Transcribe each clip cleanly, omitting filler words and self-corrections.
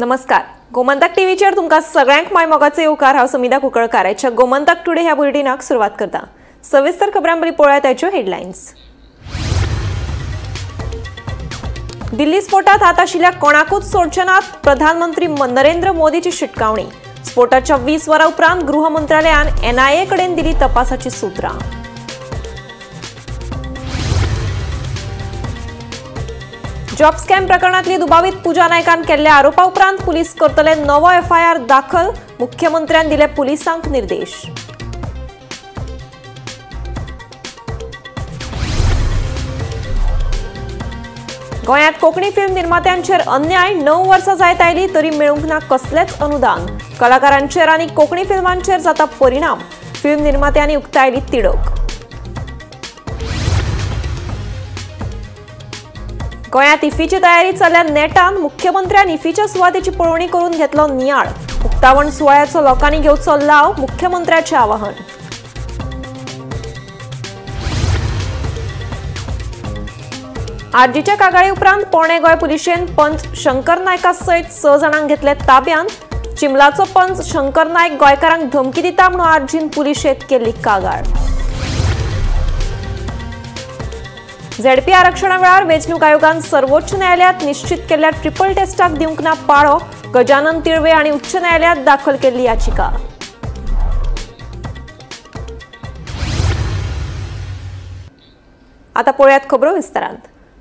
नमस्कार. गोमंतक टीव्हीचेर तुमकां सगळ्यांक माय मोगाचे येवकार. हांव समिधा कुंकळकार. आयच्या गोमंतक टुडे ह्या बुलेटिनाक सुरवात करता. सविस्तर खबरां पयलीं पळोवया ताच्यो हेडलायन्स. दिल्ली स्फोटात हात आशिल्ल्या कोणाकूच सोडचे नात. प्रधानमंत्री नरेंद्र मोदीची शिटकावणी. स्फोटाच्या 20 वरां उपरांत गृह मंत्रालयान NIA कडेन दिली तपासाची सुत्रां. जॉब स्कॅम प्रकरणातली दुबावीत पूजा नायकान केल्ल्या आरोपा उपरांत पुलीस करतले नवो FIR दाखल. मुख्यमंत्र्यान दिले पुलिसांक निर्देश. गोंयांत कोंकणी फिल्म निर्मात्यांचेर अन्याय. 9 वर्सां जायत आयली तरी मेळूंक ना कसलेच अनुदान. कलाकारांचेर आनी कोंकणी फिल्मांचेर जाता परिणाम. फिल्म निर्मात्यांनी उक्तायली तिडक. गोंयांत इफ्फीची तयारी चल्ल्या नेटान. मुख्यमंत्र्यान इफ्फीच्या सुवातेची पळोवणी करून घेतलो नियाळ. उक्तावण सुवाळ्याचो लोकांनी घेवचो लाव. मुख्यमंत्र्याचे आवाहन. आरजीच्या कागाळी उपरांत पोणे गोंय पुलिशेन पंच शंकर नायका सयत 6 जाणांक घेतले ताब्यांत. चिंबलाचो पंच शंकर नायक गोंयकारांक धमकी दिता म्हणून आरजीन पुलिशेंत केल्ली कागाळ. ZP आरक्षणा वेळार वेंचणूक आयोगान सर्वोच्च न्यायालयात निश्चित केल्ल्या ट्रिपल टेस्टाक दिवंक ना पाळो. गजानन तिळवे हांणी उच्च न्यायालयात दाखल केल्ली याचिका. आता पळयात खबरो विस्तारांत.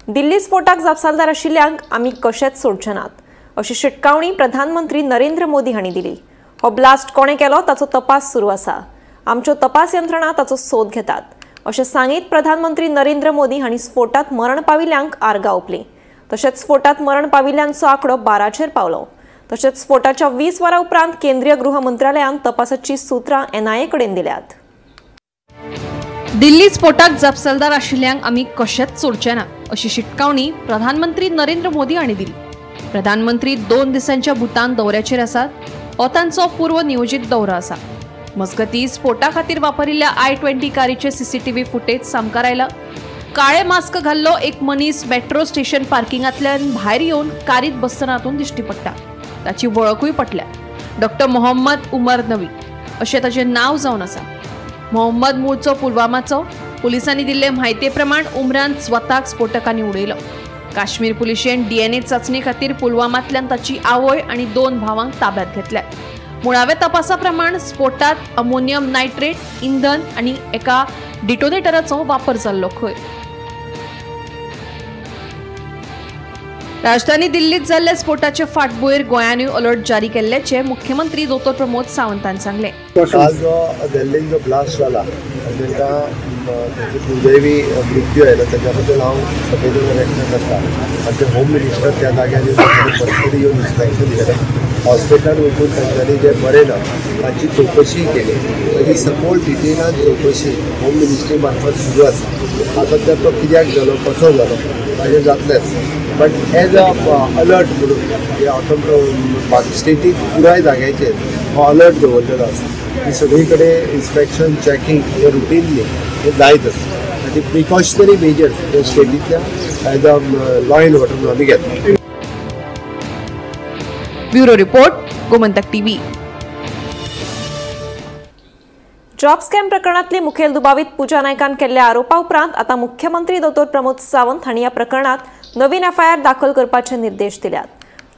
दिल्ली स्फोटाक जापसालदार आशिल्ल्यांक आमी कशेच सोडचे नात अशी शिटकावणी प्रधानमंत्री नरेंद्र मोदी हांणी दिली. हो ब्लास्ट कोणे केलो ताचो तपास सुरू आसा. आमच्यो तपास यंत्रणा ताचो सोद घेतात अशें सांगीत प्रधानमंत्री नरेंद्र मोदी हांणी स्फोटात मरण पाविल्ल्यांक आर्गां ओंपली. तशेंच स्फोटात मरण पाविल्ल्यांचो आंकडो 12चेर पावलो. तशेंच स्फोटाच्या 20 वरां उपरांत केंद्रीय गृह मंत्रालयान तपासाची सुत्रां NIA कडेन दिल्यात. दिल्ली स्फोटाक जापसालदार आशिल्ल्यांक आमी कशेच सोडचे ना अशी शिटकावणी प्रधानमंत्री नरेंद्र मोदी हांणी दिली. प्रधानमंत्री 2 दिसांच्या भूतान दौऱ्याचेर आसात. हो तांचो पूर्व नियोजीत दौरो आसा. मजगती स्फोटा खातीर वापरिल्ल्या I-20 कारीचे CCTV फुटेज सामकार आयला. काळे मास्क घाल्लो एक मनीस मेट्रो स्टेशन पार्किंगांतल्यान भायर येवन कारीत बसतना हातून दिश्टी पडटा. ताची वळखूय पटल्या. डॉ. मोहम्मद उमर नवी अशें ताचें नांव जावन आसा. मोहम्मद मूळचो पुलवामाचो. पुलिसांनी दिल्ले म्हायते प्रमाण उमरान स्वताक स्फोटकांनी उडयलो. काश्मीर पुलिशेन DNA चाचणी खातीर पुलवामांतल्यान ताची आवय आनी 2 भावांक ताब्यांत घेतल्या. मुळावे तपासा प्रमाण स्फोटात अमोनियम नायट्रेट, इंधन आनी एका डिटोनेटराचो वापर जाल्लो खंय. राजधानी दिल्लीत जाल्ल्या स्फोटाचे फाटभुंयेर गोंयानूय अलर्ट जारी केल्ल्याचे मुख्यमंत्री डॉ. प्रमोद सावंतान सांगले. आज दिल्लीन जो ब्लास्ट जाला ताका दुर्दैवी मृत्यू आयलो ताच्या बद्दल हांव संवेदना व्यक्त करता. आमचे होम मिनिस्टर त्या जाग्यार परिस्थिती येवन इन्स्पेक्शन केलें. हॉस्पिटलांत वचून तांच्यांनी जे बरें ना ताची चवकशी केली. ताची सपोर्ट डिटेलान चवकशी होम मिनिस्ट्री मार्फत सुरू आसा. आता तो कित्याक जालो कसो जालो ताजें जातलेंच. बट एज अ अलर्ट म्हणून स्टेटीक पुराय जाग्याचेर हो अलर्ट दवरलेलो आसा की सगळी कडेन इन्स्पेक्शन चॅकींग हे रुटीनली हे जायत आसा. आनी प्रिकॉशनरी मेजर्स हे स्टेटींतल्या as a law and order म्हणून आमी घेता. Bureau report, Gomantak TV. Job scam प्रकरणातली मुखेल दुबावीत पूजा नायकान केल्ल्या आरोपा उपरांत आता मुख्यमंत्री डॉ. प्रमोद सावंत हांणी ह्या प्रकरणात नवीन FIR दाखल करपाचे निर्देश दिल्यात.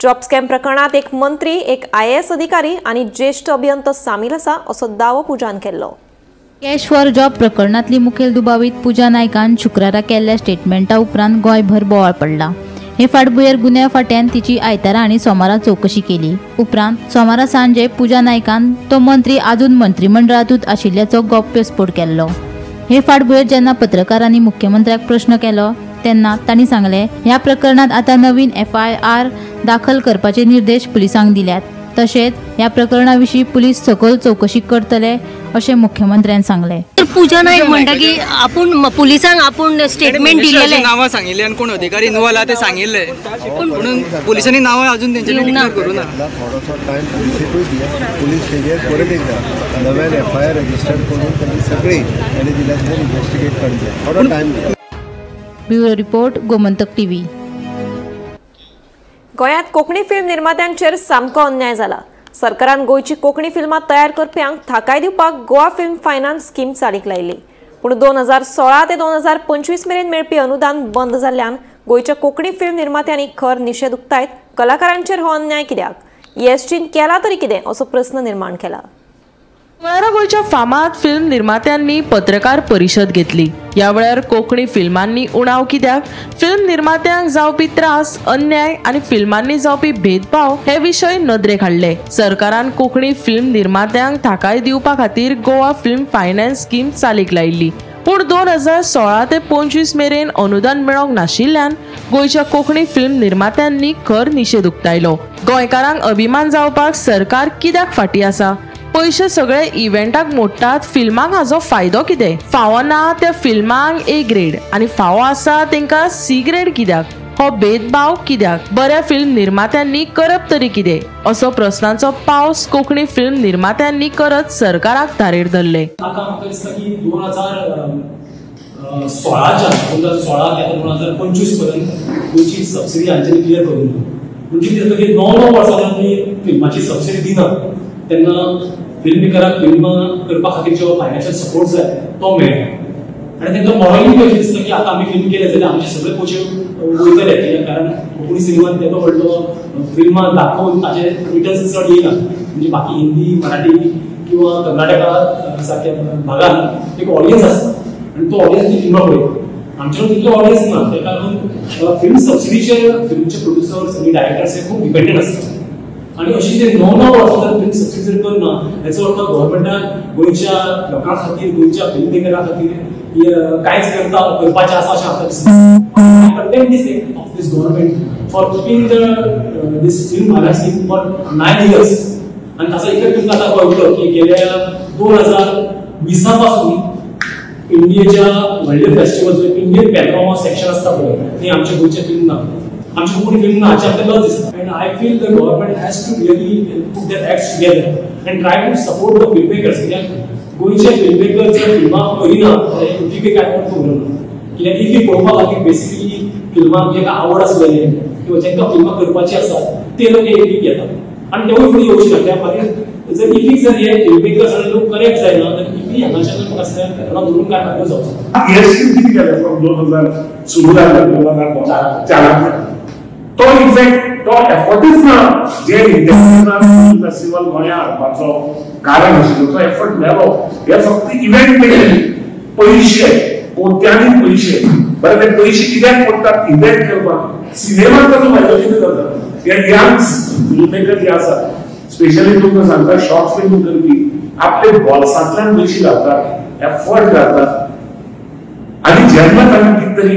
जॉब स्कॅम प्रकरणात एक मंत्री, एक IAS अधिकारी आनी ज्येष्ठ अभियंत सामील आसा असो दावो पूजान केल्लो. कॅश फॉर जॉब प्रकरणातली मुखेल दुबावीत पूजा नायकान शुक्रारा केल्ल्या स्टेटमेंटा उपरांत गोंयभर बोवाळ पडला. हे फाटभुंयेर गुन्या फाट्यान तिची आयतारा आनी सोमारा चवकशी केली. उपरांत सोमारा सांजे पूजा नायकान तो मंत्री आजून मंत्रिमंडळांतूच आशिल्ल्याचो गौप्यस्फोट केल्लो. हे फाटभुंयेर जेन्ना पत्रकारांनी मुख्यमंत्र्याक प्रश्न केलो तेन्ना तांणी सांगले ह्या प्रकरणात आता नवीन FIR दाखल करपाचे निर्देश पुलिसांक दिल्यात. तशेंच ह्या प्रकरणा विशीं पुलीस सखोल चवकशी करतले अशें मुख्यमंत्र्यान सांगले. पूजा नायक म्हणटा की आपूण पुलिसांक आपूण स्टेटमेंट दिलेले नांवां सांगिल्ले आनी कोण अधिकारी इन्वॉल्व ते सांगिल्ले म्हणून पुलिसांनी नांवां अजून तेंच्यांनी डिक्लेअर करूं ना. थोडोसो टायम पुलिसेकूय दिया. पुलीस तेजेर परत एकदा नव्यान FIR रजिस्टर करून तांची सगळी आनी दिल्यार इन्वेस्टिगेट करचें. थोडो टायम दिया. Bureau report, Gomantak TV. गोंयांत कोंकणी फिल्म निर्मात्यांचेर सामको अन्याय जाला। सरकारान गोंयची कोंकणी फिल्मां तयार करप्यांक थाकाय दिवपाक गोवा फिल्म फायनान्स स्कीम चालीक लायिल्ली, पूण 2016 ते 2025 मेरेन मेळपी अनुदान बंद जाल्ल्यान गोंयच्या कोंकणी फिल्म निर्मात्यांनी खर निशेध उक्तायत। कलाकारांचेर हो अन्याय कित्याक? ESTन केला तरी कितें असो प्रस्न निर्माण केला। गोंयच्या फामाद फिल्म निर्मात्यांनी पत्रकार परिशद घेतली। या वेळार कोंकणी फिल्मांनी उणाव कित्याक, फिल्म निर्मात्यांक जावपी त्रास, अन्याय आणि फिल्मांनी जावपी भेदभाव हे विशय नदरेक हाडले। सरकारान कोंकणी फिल्म निर्मात्यांक थाकाय दिवपा खातीर गोवा फिल्म फायनान्स स्कीम चालीक लायिल्ली, पूण 2016 ते 25 मेरेन अनुदान मेळोंक नाशिल्ल्यान गोंयच्या कोंकणी फिल्म निर्मात्यांनी खर निशेध उक्तायलो। गोंयकारांक अभिमान जावपाक सरकार कित्याक फाटी आसा? पैसे सगळे इव्हेंटाक मोडटात, फिल्मांक हाजो फायदो कितें? फावो ना त्या फिल्मांक A ग्रेड आणि फावो आसा तेंकां C ग्रेड कित्याक? हो भेदभाव कित्याक? बऱ्या फिल्म निर्मात्यांनी करप तरी कितें? असो प्रस्नांचो पावस कोंकणी फिल्म निर्मात्यांनी करत सरकाराक धारेर धरले। म्हाका दिसता की 2016 ते 2025 पर्यंत गोंयची सबसिडी हांच्यानी क्लियर करून म्हणजे कितें जाता की 9 वर्सां आमी फिल्माची सबसिडी दिना तेन्ना फिल्म मेकराक फिल्म करपा खातीर जो फायनान्शियल सपोर्ट जाय तो मेळटा आनी तेंकां मॉरली कशें दिसता की आतां आमी फिल्म केलें जाल्यार आमचे सगळे पयशे वयतले, कारण कोंकणी सिनेमांत तेजो व्हडलो फिल्मां दाखोवन ताचे रिटर्न्स चड येयना, म्हणजे बाकी हिंदी, मराठी किंवा कर्नाटका सारक्या भागांत एक ऑडियन्स आसता आनी तो ऑडियन्स ती फिल्मां पळयता। आमचे तितलो ऑडियन्स ना, त्या लागून फिल्म सबसिडीचेर फिल्मचे प्रोड्युसर्स आनी डायरेक्टर्स हे खूब डिपेंडंट आसता आणि अशी जे 9 वर्सां फिल्म सबसिडी करना हेचो अर्थ गव्हर्मेंटान गोंयच्या लोकां खातीर, गोंयच्या फिल्म मेकरां खातीर कांयच करपाचें आसा अशें म्हाका दिसता। I condemn this act of this government for keeping this film finance scheme for 9 years आणि ताचा इफेक्ट तुमकां आतां कळटलो की गेल्या 2020 पासून इंडियेच्या व्हडले फेस्टिवल्स इंडियन पॅनोरमा सेक्शन आसता पळय ती आमच्या गोंयच्या फिल्म ना, आमची कोंकणी फिल्म ना हाचे आमकां लज दिसता। And I feel the government has to really put their acts together and try to support the film makers, कित्याक गोंयचे फिल्म मेकर जर फिल्मां करिना इफी काय करना, कित्याक इफी पळोवपा खातीर बेसिकली फिल्मांक जेका आवड आसलेले किंवा जेंकां फिल्मां करपाची आसा ते लोक इफीक येतात आनी तेवूय फुडें येवचे ना। त्या खातीर जर इफीक जर हे फिल्म मेकर्स आनी लोक करेक्ट जायना जाल्यार इफी हांगाच्यान म्हाका दिसता घटना धरून कांय फायदो जावचो ना। EST किती केलें फ्रॉम 2000 सुरू जाल्लें 2004 तो इफेक्ट तो एफर्टच ना जे इंटरनॅशनल फेस्टिवल गोंया हाडपाचो कारण आशिल्लो तो एफर्ट मेलो। हे फक्त इव्हेंट मेकर पयशे कोट्यांनी पयशे बरें ते पयशे कित्याक पडटात इव्हेंट करपाक, सिनेमाक ताचो फायदो कितें जाता? हे यंग फिल्म मेकर जे आसा स्पेशली तुमकां सांगता शॉर्ट फिल्म करपी आपले बोल्सांतल्यान पयशे घालतात, एफर्ट घालतात आनी जेन्ना तांकां कितें तरी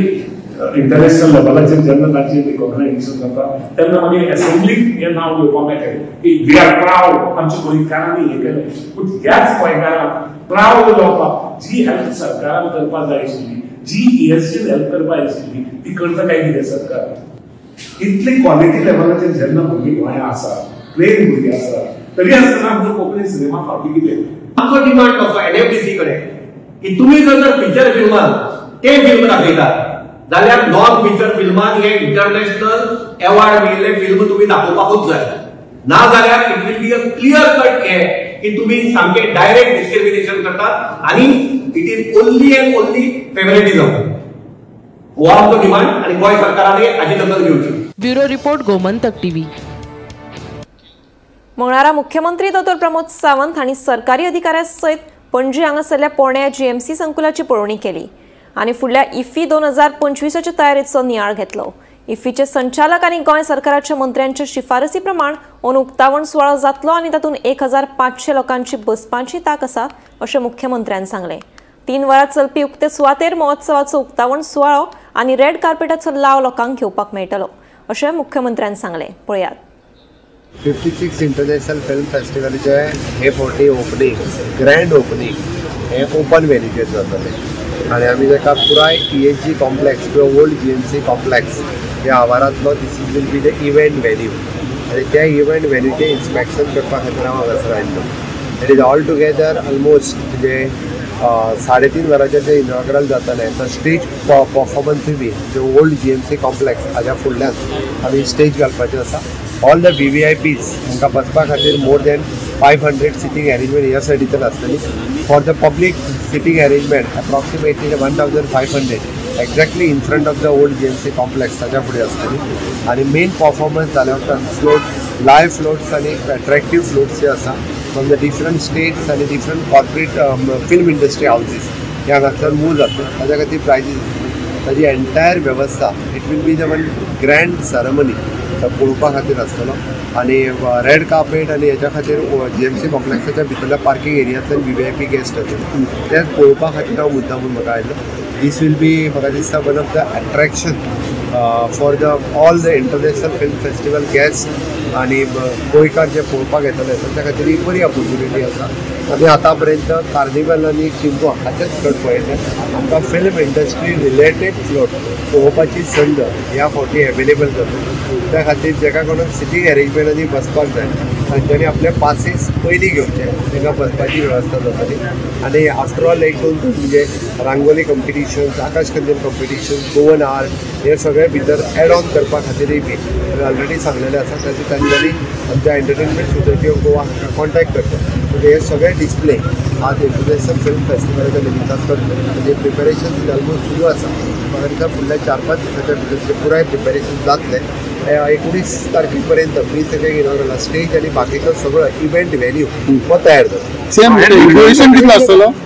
इंटरनॅशनल लेवलाचेर जेन्ना तांचे रिकॉग्नायझेशन जाता तेन्ना मागीर एसेंब्लीक हें नांव घेवपाक मेळटा की वी आर प्राउड आमच्या गोंयकारांनी हें केलें। पूण ह्याच गोंयकारांक प्राउड जावपाक जी हेल्प सरकारान करपाक जाय आशिल्ली, जी ESTन हेल्प करपाक जाय आशिल्ली ती करता काय कितें सरकार? इतली क्वॉलिटी लेवलाचेर जेन्ना भुरगीं गोंया आसा, ट्रेन भुरगीं आसा, तरी आसतना आमचो कोंकणी सिनेमा फावटी कितें? आमचो डिमांड कसो NFDC कडेन की तुमी जर फिचर फिल्मान ते फिल्म दाखयतात जाल्यार नॉन फिचर फिल्मान हे इंटरनॅशनल अवॉर्ड मेळिल्ले फिल्म तुम्ही दाखोवपाकूच जाय, ना जाल्यार it will be a clear cut हे की तुम्ही सामके डायरेक्ट डिस्क्रिमिनेशन करतात आणि it is only and only favouritism. हो आमचो डिमांड आणि गोंय सरकाराने हाची दखल घेवची। Bureau report Gomantak TV। मंगळारा मुख्यमंत्री डॉ प्रमोद सावंत हांणी सरकारी अधिकाऱ्यां सयत पणजी हांगासरल्या पोरण्या GMC संकुलाची पळोवणी केली आनी फुडल्या इफी 2025च्या तयारेचो नियाळ घेतलो। इफीचे संचालक आनी गोंय सरकाराच्या मंत्र्यांच्या शिफारसी प्रमाण अंदू उक्तावण सुवाळो जातलो आनी तातूंत 1500 लोकांची बसपाची तांक आसा अशें मुख्यमंत्र्यान सांगलें। 3 वरां चलपी उक्ते सुवातेर महोत्सवाचो उक्तावण सुवाळो आनी रेड कार्पेटाचो लाव लोकांक घेवपाक मेळटलो अशें मुख्यमंत्र्यान सांगलें। पळयात। 56 इंटरनॅशनल फिल्म फेस्टिवलाचे हे फावटी ओपनिंग, ग्रँड ओपनिंग हे ओपन वेन्यूचेर जातलें आनी आमी ताका पुराय ESG कॉम्प्लेक्स किंवा ओल्ड GMC कॉम्प्लेक्स ह्या आवारांतलो this will be the event venue आनी त्या इव्हेंट वेन्यूचें इन्स्पेक्शन करपा खातीर हांव हांगासर आयिल्लो। It is all together almost म्हणजे 3.5 वरांचेर जे इनॉग्रल जातालें तो stage परफॉर्मन्सूय B J old GMC complex हाज्या फुडल्यान आमी स्टेज घालपाचें आसा. ऑल द VVIPs तांकां बसपा खातीर मोर दॅन 500 सिटींग अरेंजमेंट ह्या सायडीच्यान आसतली. For the public seating arrangement approximately 1500 exactly in front of the old GMC complex ताच्या फुडें आसतली. आनी मेन परफॉर्मन्स जाल्या उपरांत फ्लोट लायव्ह फ्लोट्स आनी अट्रॅक्टीव फ्लोट्स जे आसा फ्रॉम द डिफरंट स्टेट्स आनी different corporate film industry houses ह्या हांगासर मूव जातले. ताच्या खातीर प्रायजीस ताजी एंटायर वेवस्था it will be the one grand ceremony पळोवपा खातीर आसतलो. आनी रेड कार्पेट आनी हेच्या खातीर GMC कॉम्प्लेक्साच्या भितरल्या पार्किंग एरियांतल्यान VVIP गेस्ट येतले तेच पळोवपा खातीर हांव मुद्दामून म्हाका आयलो. दीस वील बी म्हाका दिसता one of the attraction for the all the international film festival guest आनी गोंयकार जे पळोवपाक येतले ताच्या खातीर ही बरी ऑपॉर्च्युनिटी आसा. आमी आतां पर्यंत कार्निवल आनी शिमगो हाचेच फ्लोट पळयले. आमकां फिल्म इंडस्ट्री रिलेटेड फ्लोट पळोवपाची संद ह्या फावटी एवेलेबल जाता. त्या खातीर जेका कोणाक सिटींग अरेंजमेंटांनी बसपाक जाय तांच्यांनी आपले पासीस पयलीं घेवचे तांकां बसपाची वेवस्था जाताली. आनी आफ्टर ऑल 1-2 म्हणजे रांगोली कॉम्पिटिशन्स, आकाश कंदील कॉम्पिटिशन्स, गोवन आर्ट हे सगळे भितर एड ऑन करपा खातीरय बी ऑलरेडी सांगलेलें आसा. ताची तांच्यांनी आमच्या एंटरटेनमेंट सोसायटी ऑफ गोवा हांगा कॉन्टॅक्ट करता. म्हणजे हे सगळे डिस्प्ले आज इंटरनॅशनल फिल्म फेस्टिवलाच्या निमित्तान करतले. म्हणजे प्रिपेरेशन ऑलमोस्ट सुरू आसा. म्हाका दिसता फुडल्या 4-5 दिसाच्या भितर पुराय प्रिपेरेशन जातले. 19 तारखेपर्यंत प्री सेकंड इनॉग्रल स्टेज आणि बाकीचो सगळो इव्हेंट व्हेन्यू हो तयार जाता.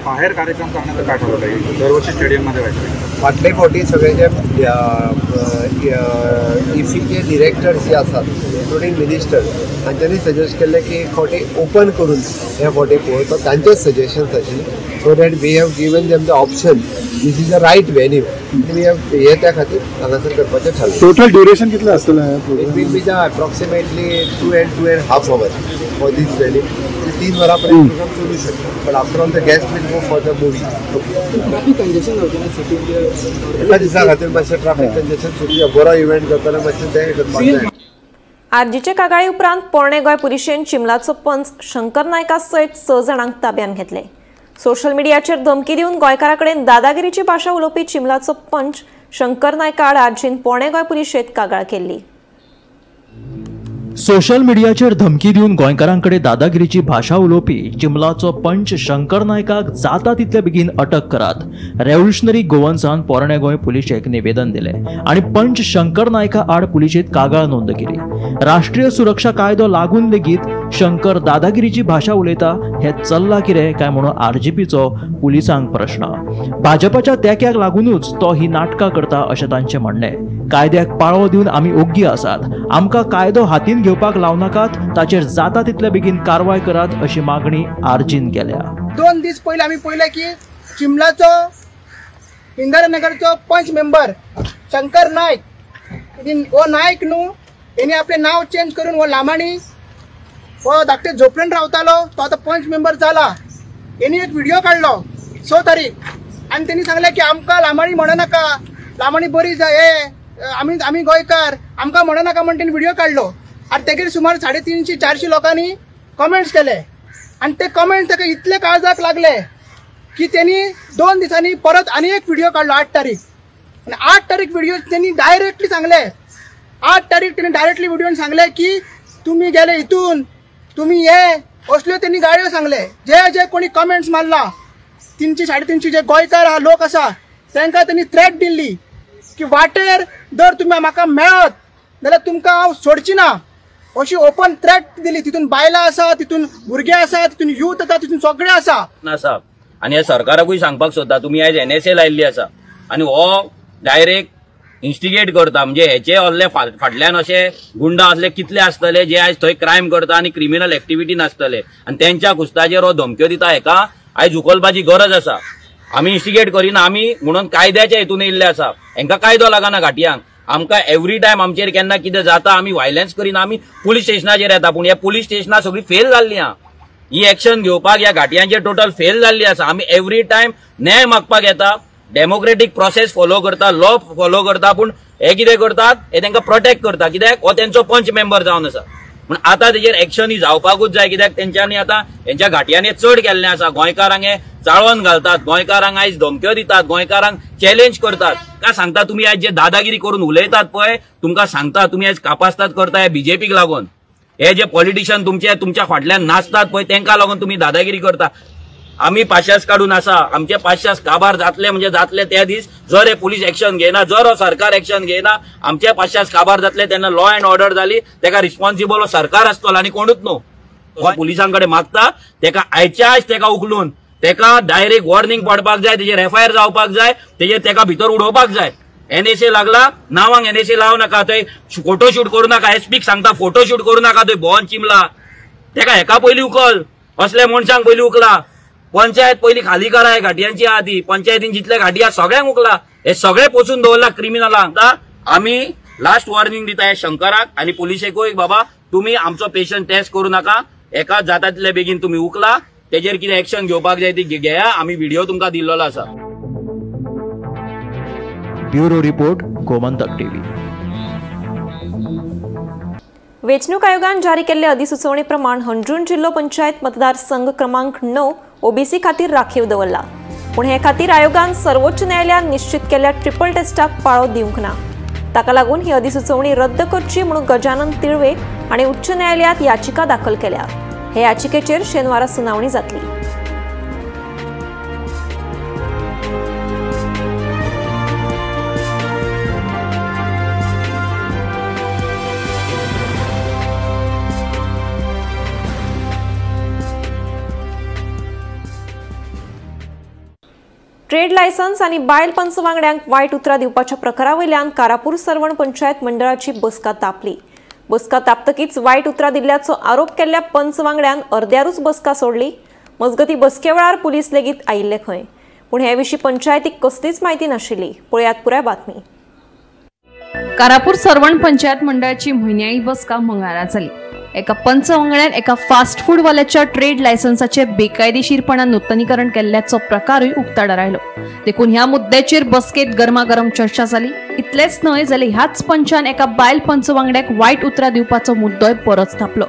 बाहेर कार्यक्रम करण्याचं काय ठरवलं? दरवर्षी स्टेडियममध्ये व्हायचं. फाटले फावटी सगळे जे इफीचे डिरेक्टर्स जे आसात इन्क्लुडींग मिनिस्टर तांच्यांनी सजेस्ट केल्लें की एक फावटी ओपन करून हे फावटी पळोवचो. तांचेच सजेशन्स आशिल्ले so that we have given them the option this is the right venue. We have हे त्या खातीर हांगासर करपाचें थारलें. टोटल ड्युरेशन कितलें आसतलें? It will be the approximately 2 and 2.5 hours for this venue. 3 वरांपर्यंत प्रोग्राम चलू शकता. But after all the guest will go for the movie. Traffic congestion जावचें ना सिटीन एका दिसा खातीर मातशें ट्राफीक कंजेशन सुटया. बरो इव्हेंट जाताना मातशें तें करपाक जाय. आरजीचे कागाळी उपरांत पोरणे गोंय पुलिशेन चिंबलाचो पंच शंकर नायका सयत 6 जाणांक ताब्यात घेतले. सोशल मिडियाचेर धमकी दिवन गोंयकारा कडेन दादागिरीची भाशा उलोवपी चिंबलाचो पंच शंकर नायका आड आरजीन पोरणे गोंय पुलिशेंत कागाळ केल्ली. सोशल मिडियाचेर धमकी दिवन गोंयकारांकडे दादागिरीची भाषा उलोवपी चिंबलाचो पंच शंकर नायकाक जाता तितले बेगीन अटक करात. रेव्होल्युशनरी गोवन्सान पोरणे गोंय पुलिशेक निवेदन दिले आणि पंच शंकर नायका आड पुलिशेंत कागाळ नोंद केली. राष्ट्रीय सुरक्षा कायदो लागून लेगीत शंकर दादागिरीची भाषा उलयता हे चल्ला कितें काय म्हणून आरजीपीचो पुलिसांक प्रश्न. भाजपाच्या तेक्याक लागूनच तो ही नाटकां करता अशें तांचें म्हणणें. कायद्याक पाळो दिवन आमी ओग्गी आसात. आमकां कायदो हातीन घेवपाक लावनाकात. ताचेर जाता तितले बेगीन कारवाय करात अशी मागणी आरजीन केल्या. 2 दीस पयलीं आमी पळयलें की चिंबलाचो इंदिरानगरचो पंच मेंबर शंकर नायक हो नायक न्हू हेणी आपलें नांव चेंज करून हो लामाणी हो धाकटे झोपडेन रावतालो तो आतां पंच मेंबर जाला. हेणी एक व्हिडिओ काडलो 6 तारीख आनी तेणी सांगलें की आमकां लामाणी म्हणनाका, लामाणी बरी हे आमी गोंयकार आमकां म्हणनाका म्हण तेणी व्हिडिओ काडलो. आनी तेगेर सुमार 350-400 लोकांनी कमेंट्स केले आनी ते कमेंट्स ताका इतले काळजाक लागले की तेणी 2 दिसांनी परत आनी एक व्हिडिओ काडलो 8 तारीख. आनी 8 तारीख व्हिडिओ तेणी डायरेक्टली सांगले 8 तारीख तेणी डायरेक्टली व्हिडिओन सांगले की तुमी गेले हितून तुमी हे असल्यो तेणी गाडयो सांगले. जे कोणी कमेंट्स मारला 300-350 जे गोंयकार लोक आसा तांकां तेणी थ्रेट दिल्ली की वाटेर जर तुमी म्हाका मेळत जाल्यार तुमकां हांव सोडची ना अशी ओपन थ्रेट दिली. तितून बायलां आसा, तितून भुरगे आसा, तितून यूथ आसा, तितून सगळे आसा. आनी हे सरकाराकूय सांगपाक सोदता तुमी आयज NSA लायिल्ली आसा आनी हो डायरेक्ट इन्स्टिगेट करता. म्हणजे हेचे असले फाटल्यान अशे गुंडा असले कितले आसतले जे आयज थंय क्रायम करता आनी क्रिमिनल एक्टिविटीन आसतले आनी तेंच्या कुस्ताचेर हो धमक्यो दिता. हेका आयज उखलपाची गरज आसा. आमी इन्स्टिगेट करिना, आमी म्हणून कायद्याच्या हेतून येयल्ले आसा. हेंकां कायदो लागना घाटयांक. आमकां एवरी टायम आमचेर केन्ना कितें जाता आमी वायलन्स करिना, आमी पुलीस स्टेशनाचेर येता. पूण ह्या पुलीस स्टेशनां सगळीं फेल जाल्लीं आहा. ही एक्शन घेवपाक ह्या घाटयांचेर टोटल फेल जाल्ली आसा. आमी एवरी टायम न्याय मागपाक येता, डेमोक्रेटीक प्रोसेस फॉलो करता, लॉ फॉलो करता. पूण हे कितें करतात हे तांकां प्रोटेक्ट करता. कित्याक हो तेंचो पंच मेंबर जावन आसा. पूण आतां तेजेर एक्शन ही जावपाकूच जाय, कित्याक तेंच्यांनी आतां हेंच्या घाटयांनी चड केल्लें आसा. गोंयकारांक हे चाळोवन घालतात, गोंयकारांक आयज धमक्यो दितात, गोंयकारांक चॅलेंज करतात. काय सांगता तुमी आयज जे दादागिरी करून उलयतात पळय, तुमकां सांगता तुमी आयज कापास्ताद करता हे बीजेपीक लागून. हे जे पॉलिटिशियन तुमच्या फाटल्यान नाचतात पळय तेंकां लागून तुमी दादागिरी करता. आमी पाशास काडून आसा, आमचे पाशास काबार जातले म्हणजे जातले त्या दीस जर हे पुलीस एक्शन घेयना, जर हो सरकार एक्शन घेयना, आमचे पाशास काबार जातले तेन्ना लॉ अँड ऑर्डर जाली, तेका रिस्पॉन्सिबल हो सरकार आसतलो आनी कोणूच न्हू. पुलिसां कडेन मागता तेका आयच्या आयज तेका उखलून तेका डायरेक्ट वॉर्निंग पडपाक जाय, तेजेर एफआयआर जावपाक जाय, तेजेर तेका भितर उडोवपाक जाय. NSA लागला, नावांक NSA लावू नाका, थंय फोटोशूट करू नाका, एसपीक सांगता फोटोशूट करू नाका थंय भोवन चिमला. तेका हेका पयलीं उखल, असल्या मनशांक पयलीं उखला. पंचायत पयलीं खाली करा हे घाटयांची आदी, पंचायतीन जितले घाटी आहा सगळ्यांक उखला. हे सगळे पोसून दवरला क्रिमिनलांक. आमी लास्ट वॉर्निंग दिता हे शंकराक आनी पुलिसेकूय, बाबा तुमी आमचो पेशंट टेस्ट करू नाका, एका जाता तितले बेगीन तुमी उखला, तेजेर कितें एक्शन घेवपाक जाय ती घेया. आमी व्हिडिओ तुमकां दिल्लो आसा. Bureau report, Gomantak TV. वेंचणूक आयोगान जारी केल्ले अधिसुचोवणे प्रमाण हंड्रुण जिल्लो पंचायत मतदारसंघ क्रमांक 9 ओबीसी खातीर राखीव दवरला. पूण हे खातीर आयोगान सर्वोच्च न्यायालयान निश्चित केल्ल्या ट्रिपल टेस्टाक पाळो दिवंक ना. ताका लागून ही अधिसुचोवणी रद्द करची म्हणून गजानन तिळवे हांणी उच्च न्यायालयात याचिका दाखल केल्या. हे याचिकेचेर शेनवारा सुनावणी जातली. ट्रेड लायसन्स आनी बायल पंच वांगड्यांक वायट उतरां दिवपाच्या प्रकारा वयल्यान कारापूर सरवण पंचायत मंडळाची बसका तापली. बसका तापतकीच वायट उतरां दिल्ल्याचो आरोप केल्ल्या पंच वांगड्यान अर्द्यारूच बसका सोडली. मजगती बसके वेळार पुलीस लेगीत आयिल्ले खंय. पूण हे विशीं पंचायतीक कसलीच म्हायती नाशिल्ली. पळयात पुराय बातमी. कारापूर सरवण पंचायत मंडळाची म्हयन्याळी बसका मंगळारा जाली. एका पंच वांगड्यान एका फास्ट फूड वाल्याच्या ट्रेड लायसन्साचे बेकायदेशीरपणान नूतनीकरण केल्ल्याचो प्रकारूय उक्ताडार आयलो. देखून ह्या मुद्द्याचेर बसकेत गरमागरम चर्चा जाली. इतलेंच न्हय जाल्यार ह्याच पंचान एका बायल पंच वांगड्याक वायट उतरां दिवपाचो मुद्दोय परत थापलो.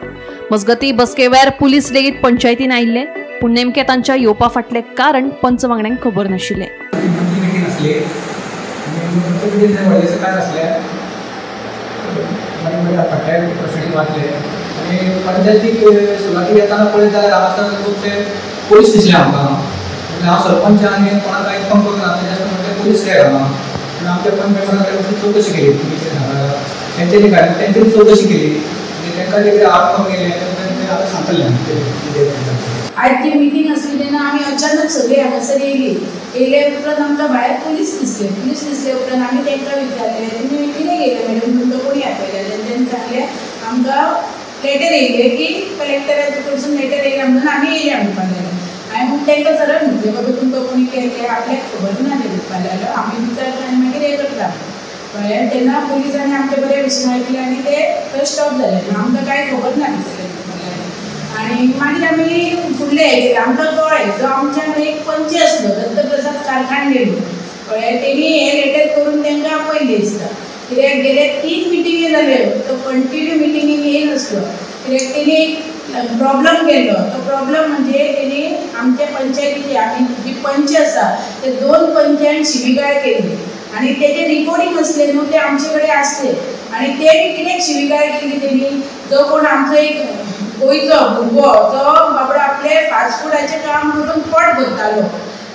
मजगती बसके वेळार पुलीस लेगीत पंचायतीन आयिल्ले. पूण नेमके तांच्या येवपा फाटलें कारण पंच वांगड्यांक खबर नाशिल्लें. पंचायतीक सुरवातीक येताना पळयत जाल्यार हांगासर खुबशे पोलीस दिसले आमकां. हांव सरपंच आनी कोणाक इन्फॉर्म करून जास्त म्हणजे पोलीस काय घालना. आमच्या पंचायतीन चवकशी केली, तेंच्यांनी तेंच्यांनी चवकशी केली आनी तांकां जे कितें आउटकम येयले तें आतां सांगतलें. आयज ती मिटींग आसली तेन्ना आमी अचानक सगळीं हांगासर येयले उपरांत आमकां भायर पुलीस दिसले उपरांत आमी तांकां विचारलें तुमी कितें गेले मॅडम, तुमकां कोणी आपयलें. तेंच्यांनी सांगलें आमकां लेटर येयले की कलेक्टराचे कडसून लेटर येयले म्हणून आमी येयले म्हणपाक लागले. हांवें मग तांकां सरळ म्हटलें बाबा तुमकां कोणी केलें आपल्याक खबर ना तें म्हणपाक लागलो. आमी विचारता आनी मागीर हें करता कळ्ळें. तेन्ना पुलिसांनी आमचे बरे भशेन आयकलें आनी ते थंय स्टॉप जाले. आमकां कांय खबर ना दिसलें म्हणपाक लागलें. आनी मागीर आमी फुडले हें केलें. आमकां कळ्ळें जो आमच्यान एक पंच आसलो दत्तप्रसाद कारखांडेलो कळ्ळें, तेणी हें लेटर करून तांकां आपयलें दिसता. कित्याक गेले 3 मिटिंगी जाल्यो, तो कंटिन्यू मिटिंगेक येयनासलो. कित्याक तेणी प्रॉब्लम केल्लो. तो प्रॉब्लम म्हणजे तेणी आमच्या पंचायतीची आमी जी पंच आसा ते 2 पंचांक शिविगाळ केल्ली आनी तेजे रिकॉर्डिंग आसले न्हू ते आमचे कडेन आसले. आनी तेणी कित्याक शिविगाळ केली तेणी, जो कोण आमचो एक गोंयचो भुरगो जो बाबडो आपले फास्ट फुडाचें काम करून पोट भरतालो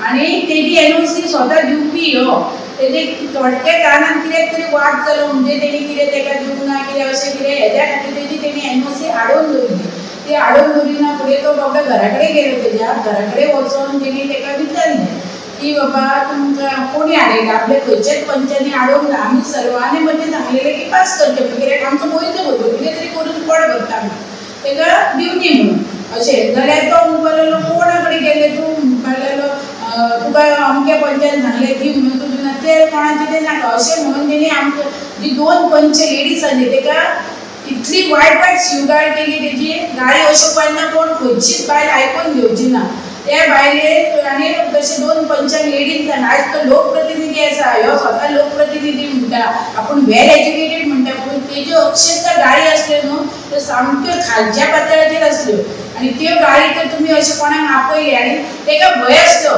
आनी तेजी NOC स्वता दिवपी हो, तेजे थोडक्या कारणान कितें तरी वाद जालो म्हणजे तेणी कितें ताका दिवंक ना कितें अशें कितें हेज्या खातीर तेजी तेणी NOC हाडून दवरली. ती हाडून दवरिना फुडें तो बाबडो घरा कडेन गेलो. तेज्या घरा कडेन वचून तेणी ताका विचारलें की बाबा तुमकां कोणी हाडयला, आपल्या खंयच्याच पंचांनी हाडूंक ना. आमी सर्वांनी म्हणजे सांगलेलें की पास करचें कित्याक आमचो गोंयचो भुरगो कितें तरी करून पोट भरता ताका दिवनी म्हणून अशें. जाल्यार तो म्हणपाक लागलो कोणा कडेन गेले तूं म्हणपाक लागलो तुका अमक्या पंचायत सांगलें दी म्हणून तूं दिना तें कोणाचें तें नाका अशें म्हणून तेणी आमकां जी 2 पंच लेडीज आसली ताका इतली वायट शिवगाळ केली. तेजी गाळी अश्यो पडना कोण खंयचीच बायल आयकून घेवची ना. त्या भायले आनी तशें 2 पंचांक लेडीज जाण आज तो लोकप्रतिनिधी आसा ह्यो स्वता लोकप्रतिनिधी म्हणटा आपूण वेल एज्युकेटेड म्हणटा पूण तेज्यो अक्षरशः गाडी आसल्यो न्हू त्यो सामक्यो खालच्या पातळाचेर आसल्यो आनी त्यो गाडी तर तुमी अशें कोणाक आपयले आनी तेका भंय आसलो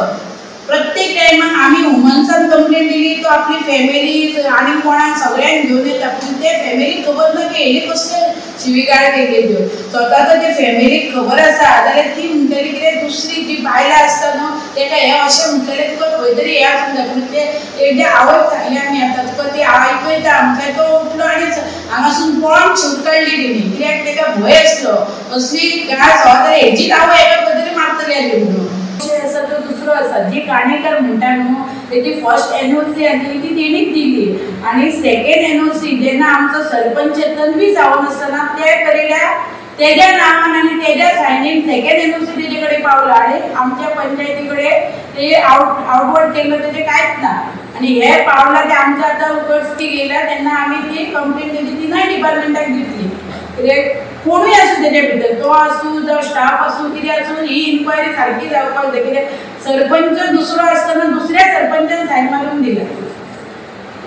प्रत्येक टायमाक आमी वुमन्सान कंप्लेंट दिली तो आपली फॅमिली आनी कोणाक सगळ्यांक घेवन येता पूण ते फॅमिलीक खबर ना की हेणी कसले शिवीगाळ केल्ल्यो स्वताचो ते फॅमिलीक खबर आसा जाल्यार ती म्हणटली कितें दुसरी जी बायलां आसता न्हू तेका हें अशें म्हणटलें तुका खंय तरी हें आसूंक जाय पूण ते आवय सांगलें आमी आतां तुका ती आयकयता म्हणल्यार तो उठलो आनी हांगासून पळोवन सूट काडली तेणी कित्याक तेका भंय आसलो असली गाळ जाता जाल्यार हेजीच आवय हेका खंय तरी मारतली आसली म्हणून आसा तो दुसरो आसा जी काणेकर म्हणटा न्हू तेजी फर्स्ट एनओसी आसली ती तेणीच दिली आनी सेकंड एनओसी जेन्ना आमचो सरपंच तन्वी सावंत आसतना ते करिल्या तेज्या नांवान आनी तेज्या सायनीन सेकंड एनओसी तेजे कडेन पावला आनी आमच्या पंचायती कडेन ते आउटवर्ड केल्लो तेजें कांयच ना आनी हे पावला ते आमच्या आतां उगडस्की गेल्या तेन्ना आमी ती कंप्लेंट तेजी तिनाय डिपार्टमेंटाक दितली कित्याक कोणूय आसूं तेजे भितर तो आसूं जावं स्टाफ आसूं कितें आसूं ही इन्क्वायरी सारकी जावपाक जाय कित्याक सरपंच दुसरो आसतना दुसऱ्या सरपंचान सायन मारून दिला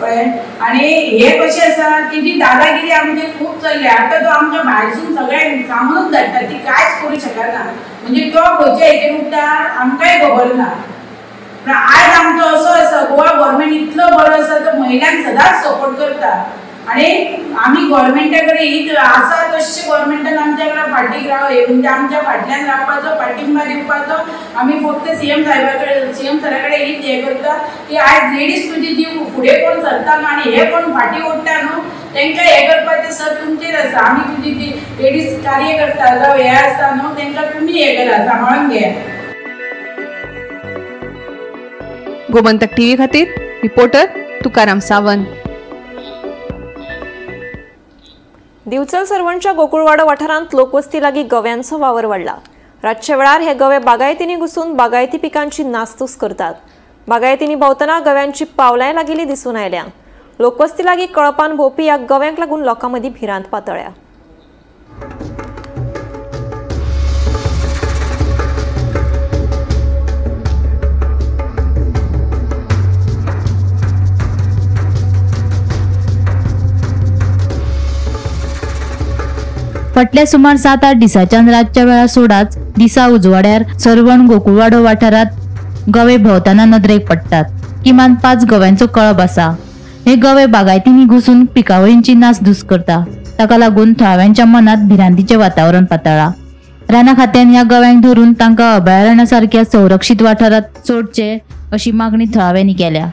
कळ्ळें आनी हे कशें आसा तेजी दादागिरी आमची खूब चल्ल्या आतां तो आमच्या भायरसून सगळ्यांक सांगूनच धाडटा ती कांयच करूं शकना म्हणजे तो खंयच्या हेचेर उठता आमकांय खबर ना पूण आयज आमचो असो आसा गोवा गव्हर्मेंट इतलो बरो आसा तो महिलांक सदांच सपोर्ट करता आनी आमी गव्हर्मेंटा कडेन ही आसा तशें गव्हर्मेंटान आमच्या कडेन फाटीक हे म्हणजे आमच्या फाटल्यान रावपाचो पाठिंबा दिवपाचो आमी फक्त सीएम सरा कडेन हीच हें करता की आयज लेडीज तुजी जी फुडें कोण सरता न्हू आनी हे कोण फाटीं ओडटा न्हू तांकां हें करपाचें सर तुमचेर आसा आमी तुजी ती लेडीज कार्यकर्ता जावं हें आसता न्हू तांकां तुमी हें करा सांबाळून घेया. गोमंतक टीव्ही खातीर रिपोर्टर तुकाराम सावंत. दिवचल सरवणच्या गोकुळवाडो वाठारांत लोकवस्ती लागीं गव्यांचो वावर वाडला. रातच्या वेळार हे गवे बागायतींनी घुसून बागायती पिकांची नासधूस करतात. बागायतींनी भोंवतना गव्यांची पावलांय लागिल्ली दिसून आयल्या. लोकवस्ती लागीं कळपान भोंवपी ह्या गव्यांक लागून लोकां मदीं भिरांत पातळ्या. फाटल्या सुमार 7-8 दिसाच्यान रातच्या वेळा सोडाच दिसा उजवाड्यार सरवण गोकुळवाडो वाठारात गवे भोंवताना नदरेक पडटात. किमान 5 गव्यांचो कळप आसा. हे गवे बागायतींनी घुसून पिकावळींची नासधूस करता. ताका लागून थळाव्यांच्या मनात भिरांतीचे वातावरण पातळ्ळा. राना खात्यान ह्या गव्यांक धरून तांकां अभयारण्या सारख्या संरक्षीत वाठारात सोडचे अशी मागणी थळाव्यांनी केल्या.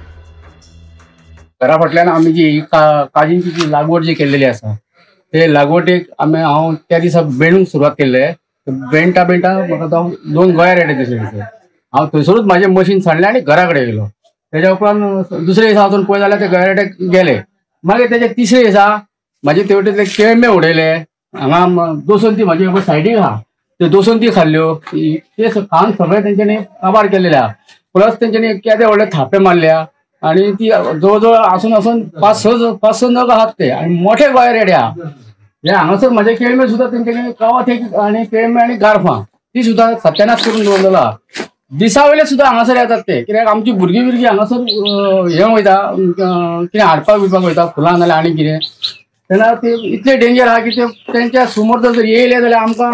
घरा फाटल्यान आमी जी काजींची जी लागवड जी केल्लेली आसा ते लागवडीक हांव त्या दिसा बेंडूंक सुरवात केल्ले. बेंडटा म्हाका तो 2 गोंया रेडे दिसले. हांव थंयसरूच म्हाजें मशीन सांडलें आनी घरा कडेन येयलो. तेज्या उपरांत दुसरे दिसा वचून पळय जाल्यार ते गोंया रेडे गेले. मागीर तेजे तिसरे दिसा म्हाजे तेवटेंतले केळमे उडयले. हांगा दोसोन ती म्हाजे सायडीक आहा त्यो दोसोन ती खाल्ल्यो. ते खावन सगळे तेंच्यांनी काबार केलेले आहा. प्लस तेंच्यांनी केदे व्हडले थापे मारल्या आनी ती जवळ आसून 5-6 नग आहात ते आनी मोठे गोंया रेडे आहा. हे हांगासर म्हाजे केळमे सुद्दां तेंच्यांनी कावत आनी केळमे आनी गारफां ती सुद्दां सत्यानाश करून दवरलेलो आहा. दिसा वयले सुद्दां हांगासर येतात ते कित्याक आमची भुरगीं हांगासर हें वयता कितें हाडपाक बिडपाक वयता फुलां नाल्यार आनी कितें तेन्ना ते इतले डेंजर आहा की ते तेंच्या समोर जर येयले जाल्यार आमकां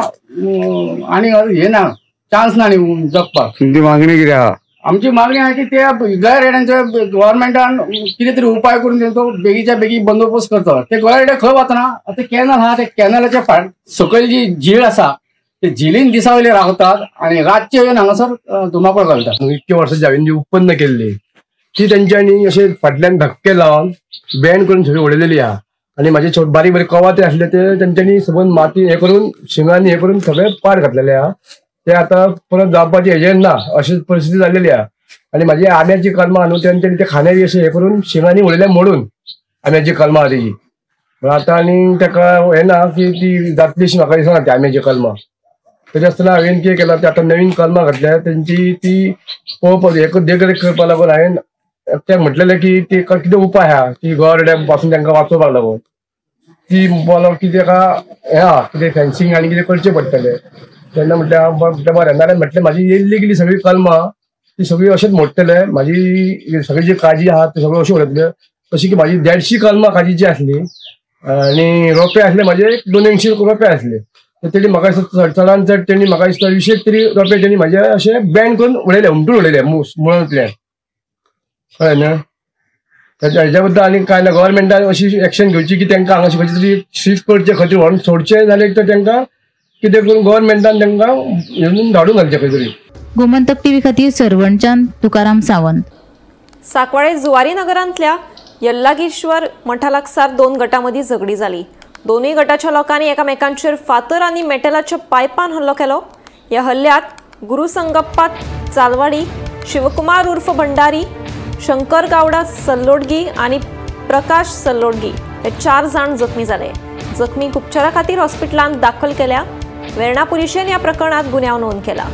आनी हें ना चान्स ना न्ही जगपाक. तुमची मागणी कितें आहा? आमची मागणी आहे की त्या गोंया रेड्यांचो गव्हर्मेंटान कितें तरी उपाय करून तेंचो बेगीच्या बेगी बंदोबस्त करचो. ते गोंया रेडे खंय वतना आतां कॅनल आहा ते कॅनलाच्या सकयल जी झील आसा ते झिलीन दिसा वयले रावतात आनी रातचे येवन हांगासर धुमाकूळ घालतात. इतके वर्सांची हांवें जी उत्पन्न केल्ली ती तेंच्यांनी अशे फाटल्यान धक्के लावन बॅन करून सगळी उडयलेली आहा. आनी म्हाजे बारीक बारीक कवाते आसले ते तेंच्यांनी सबंद माती हे करून शिंगांनी हे करून सगळे पाड घातलेले आहा. ते आता परत जावपाची हेजेर ना अशी परिस्थिती जाल्लेली आहा. आनी म्हाजी आंब्याची कलमां न्हू तेंच्यांनी ते खांद्यार अशें हे करून शिंगांनी उडयले मोडून आंब्याची कलमां तेजी. आतां आनी ताका हें ना की ती जातली अशी म्हाका दिसना ती आंब्याची कलमां. तेजे आसतना हांवें कितें केलां ते आतां नवीन कलमां घातल्या तेंची ती पळोवपाक एक देखरेख करपा लागून हांवें ते म्हटलेलें की ती कितें उपाय आहा की गोंया पासून तांकां वाचोवपाक लागून ती बोलो की ताका हें आहा कितें फेन्सिंग आनी कितें करचें पडटलें. तेन्ना म्हटलें बरें नाल्यार म्हटलें म्हाजी येयल्ली गेली सगळी कलमां ती सगळी अशेंच मोडटले, म्हाजी सगळी जी काजी आहा ती सगळी अशी उडयतले, अशी की म्हाजी 150 कलमां काजीची आसली आनी रोंपे आसले म्हाजे 280 रोंपे आसले. तेणी म्हाका चडान चड तेणी म्हाका दिसता 20 तरी रोंपे तेणी म्हाजे अशें बँड करून उडयले, उमटून उडयले मुळांतल्यान, कळ्ळें न्हय. हेच्या बद्दल आनी कांय ना, गव्हर्मेंटान अशी एक्शन घेवची की तांकां हांगा खंय तरी शिफ्ट करचे, खंय तरी व्हरून सोडचे जाल्यार तर तांकां कितें करून गव्हर्मेंटान तांकां धाडून घालचे खंय तरी. गोमंतक टीव्ही खातीर सरवणच्यान तुकाराम सावंत. सांकवाळे जुवारी नगरांतल्या यल्लागीश्वर मठा लागसार 2 गटां मदीं झगडी जाली. दोनूय गटाच्या लोकांनी एकामेकांचेर फातर आनी मेटलाच्या पायपान हल्लो केलो. ह्या हल्ल्यात गुरुसंगप्पा चालवाडी, शिवकुमार उर्फ भंडारी, शंकर गावडा सल्लोडगी आनी प्रकाश सल्लोडगी हे 4 जाण जखमी जाले. जखमीक उपचारा खातीर हॉस्पिटलांत दाखल केल्या. वेर्णा पुलिशेन ह्या प्रकरणात गुन्यांव नोंद केला.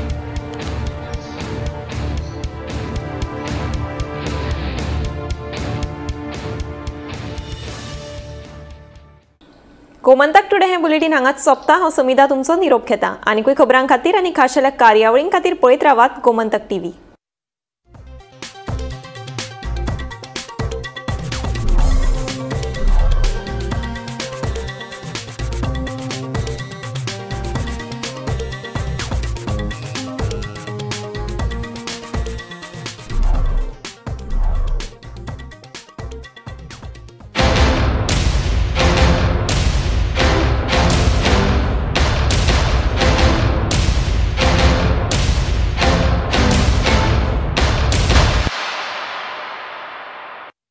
गोमंतक टुडे हे बुलेटिन हांगाच सोंपता. हांव समिधा तुमचो निरोप घेता. आनीकूय खबरां खातीर आनी खाशेल्या कार्यावळीं खातीर पळयत रावात गोमंतक टीव्ही.